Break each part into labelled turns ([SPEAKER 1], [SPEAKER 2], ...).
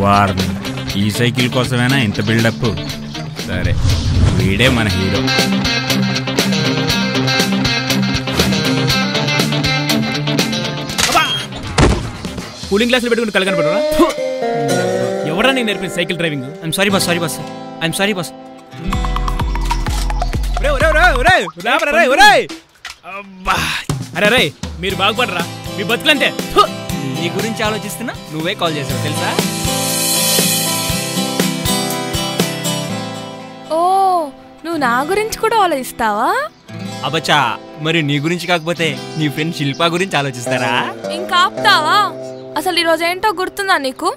[SPEAKER 1] వార్ని ఈ సైకిల్ కోసమేనా ఇంత బిల్డప్? సరే, వీడే మన హీరో.
[SPEAKER 2] కూలింగ్ గ్లాసులు పెట్టుకుని కలగనపడరా? ఎవరా నేను నేర్పింది cycle driving? I'm sorry boss, I'm sorry boss. అరే రే, మీరు బాగుపడరా, మీ బతుకులంతే.
[SPEAKER 3] నీ గురించి ఆలోచిస్తున్నా నువ్వే కాల్ చేసావు తెలుసా?
[SPEAKER 4] ఓ, నువ్వు నా గురించి కూడా ఆలోచిస్తావా?
[SPEAKER 3] అబచా, మరి నీ గురించి కాకపోతే నీ ఫ్రెండ్ శిల్ప గురించి ఆలోచిస్తారా?
[SPEAKER 4] ఇంకా ఆపుతావా? అసలు ఈరోజు ఏంటో గుర్తుందా నీకు?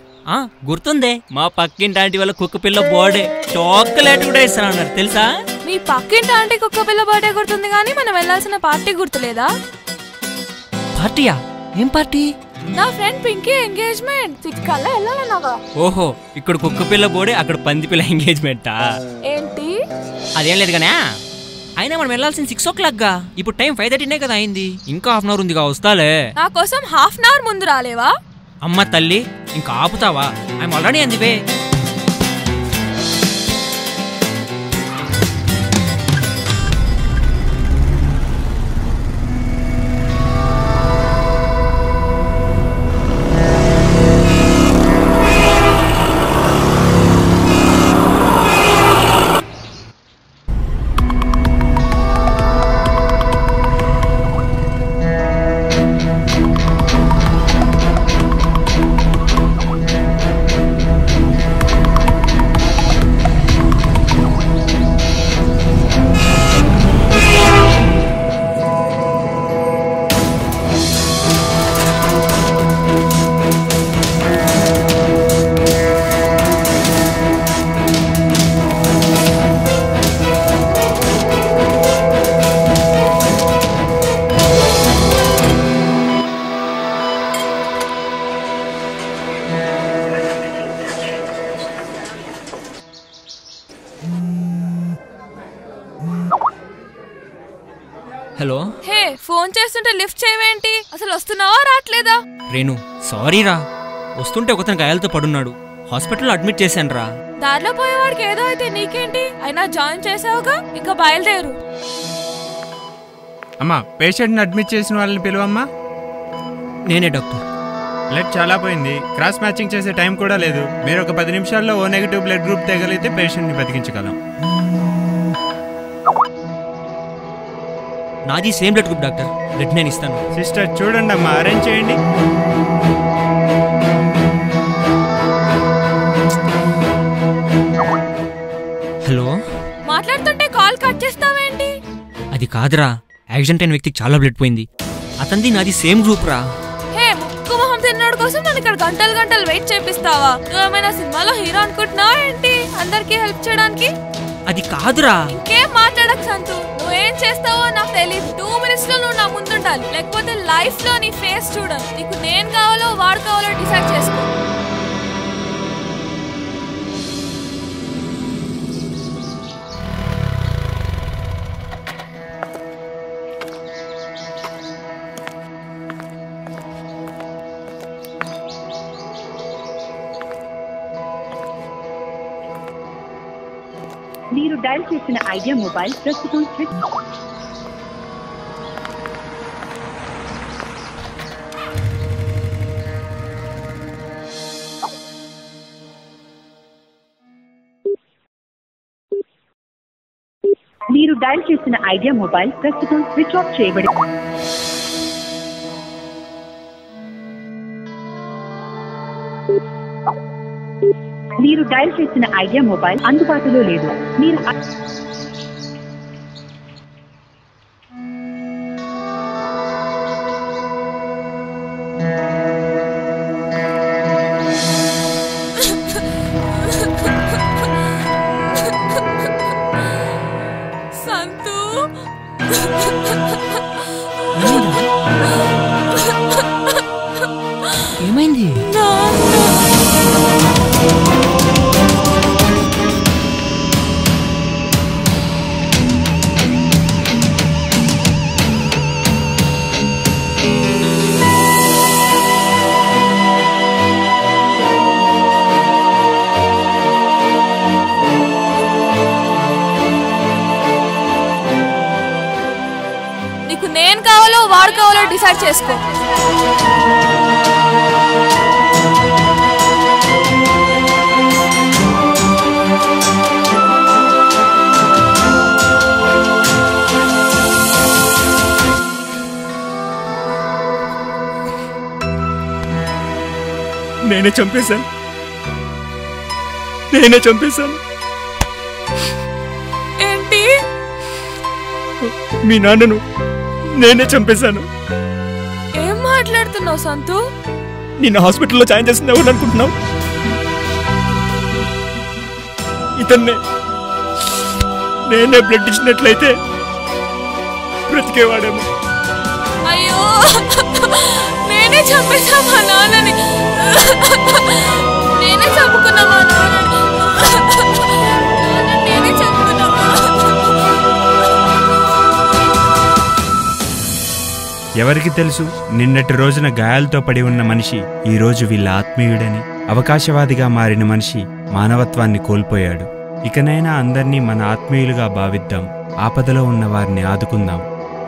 [SPEAKER 3] గుర్తుందే, మా పక్కింటి ఆంటీ వాళ్ళ కుక్క పిల్ల బర్త్డే చాక్లెట్ కూడా ఇస్తానన్నారు తెలుసా?
[SPEAKER 4] మీ పక్కింటి ఆంటీ కుక్క పిల్ల బర్త్డే గుర్తుంది కానీ మనం వెళ్ళాల్సిన పార్టీ గుర్తులేదా?
[SPEAKER 3] పార్టీయా? ఏం పార్టీ?
[SPEAKER 4] నా ఫ్రెండ్ పింకీ ఎంగేజ్మెంట్. 6 కల్లా వెళ్ళాలన్నాగా.
[SPEAKER 3] ఓహో, ఇక్కడ కుక్క పిల్ల బర్త్డే, అక్కడ పంది పిల్ల ఎంగేజ్మెంటా?
[SPEAKER 4] ఏంటి?
[SPEAKER 3] అదేం లేదు కానీ అయినా మనం వెళ్ళాల్సిన 6 o'clock గా. ఇప్పుడు టైం 5:30 కదా అయింది. ఇంకా హాఫ్ అన్ అవర్ ఉందిగా, వస్తాలే.
[SPEAKER 4] నా కోసం హాఫ్ అన్ అవర్ ముందు రాలేవా?
[SPEAKER 3] అమ్మ తల్లి, ఇంకా ఆపుతావా? ఐఎమ్ ఆల్రెడీ అందివే. హలో.
[SPEAKER 4] హే, ఫోన్ చేస్తుంటే లిఫ్ట్ చేయవేంటి? అసలు వస్తున్నావా రావట్లేదా?
[SPEAKER 3] రేణు, సారీ రా, వస్తుంటే ఒకతను గాయాలతో పడున్నాడు, హాస్పిటల్లో అడ్మిట్ చేశాను రా.
[SPEAKER 4] దారిలో పోయేవాడికి ఏదో అయితే నీకేంటి? అయినా జాయిన్ చేసావుగా, ఇంకా బయలుదేరు.
[SPEAKER 1] అమ్మా, పేషెంట్ని అడ్మిట్ చేసిన వాళ్ళని పిలువమ్మా.
[SPEAKER 3] నేనే డాక్టర్.
[SPEAKER 1] బ్లడ్ చాలా పోయింది, క్రాస్ మ్యాచింగ్ చేసే టైం కూడా లేదు. మీరు ఒక 10 నిమిషాల్లో O నెగిటివ్ బ్లడ్ గ్రూప్ తగలితే పేషెంట్ని బతికించగలం.
[SPEAKER 3] నాది same blood group doctor, blood నేను ఇస్తాను.
[SPEAKER 1] సిస్టర్ చూడండి అమ్మా, అరేంజ్ చేయండి.
[SPEAKER 3] హలో.
[SPEAKER 4] మాట్లాడుతుంటే కాల్ కట్ చేస్తావేంటి?
[SPEAKER 3] అది కాదురా, యాక్సిడెంట్ అయిన వ్యక్తికి చాలా బ్లడ్ పోయింది, అతనిది నాది సేమ్ గ్రూప్ రా.
[SPEAKER 4] హే, ముక్కు మొహం తిన్నాడు కోసం నన్ను ఇక్కడ గంటలు గంటలు వెయిట్ చేపిస్తావా? నువ్వేమైనా సినిమాలో హీరో అనుకుంటున్నావా ఏంటి అందరికి హెల్ప్ చేయడానికి?
[SPEAKER 3] అది కాదురా.
[SPEAKER 4] ఇంకేం మాట్లాడకు సంతు, నువ్వేం చేస్తావో నాకు తెలియదు. 2 minutes లో నువ్వు నా ముందుండాలి, లేకపోతే లైఫ్ లో నీ ఫేస్ చూడను. నీకు నేను కావాలో వాడు కావాలో డిసైడ్ చేసుకో.
[SPEAKER 5] మీరు డయల్ చేసిన ఐడియా మొబైల్ ప్రస్తుతం స్విచ్. మీరు డయల్ చేసిన ఐడియా మొబైల్ ప్రస్తుతం స్విచ్ ఆఫ్ చేయబడి. మీరు డయల్ చేసిన ఐడియా మొబైల్ అందుబాటులో లేదు. మీరు
[SPEAKER 4] సంతు,
[SPEAKER 3] ఏమైంది?
[SPEAKER 4] కావాలో డిసైడ్ చేసుకో.
[SPEAKER 2] నేనే చంపేశాను.
[SPEAKER 4] ఏంటి?
[SPEAKER 2] మీ నాన్నను నేనే చంపేశాను.
[SPEAKER 4] ఏం మాట్లాడుతున్నావు సంతు?
[SPEAKER 2] నిన్న హాస్పిటల్లో జాయిన్ చేసింది ఎవరు అనుకుంటున్నావు? ఇతన్నే. నేనే బ్లడ్ ఇచ్చినట్లయితే బ్రతికేవాడేమో.
[SPEAKER 4] అయ్యో, నేనే చంపేశా మా నాన్నని. నేనే చంపుకున్నా మా నాన్నని. నేనే చంపుకున్నా.
[SPEAKER 1] ఎవరికి తెలుసు, నిన్నటి రోజున గాయాలతో పడి ఉన్న మనిషి ఈ రోజు వీళ్ళ ఆత్మీయుడని. అవకాశవాదిగా మారిన మనిషి మానవత్వాన్ని కోల్పోయాడు. ఇకనైనా అందర్నీ మన ఆత్మీయులుగా భావిద్దాం. ఆపదలో ఉన్న వారిని ఆదుకుందాం.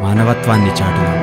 [SPEAKER 1] మానవత్వాన్ని చాటుదాం.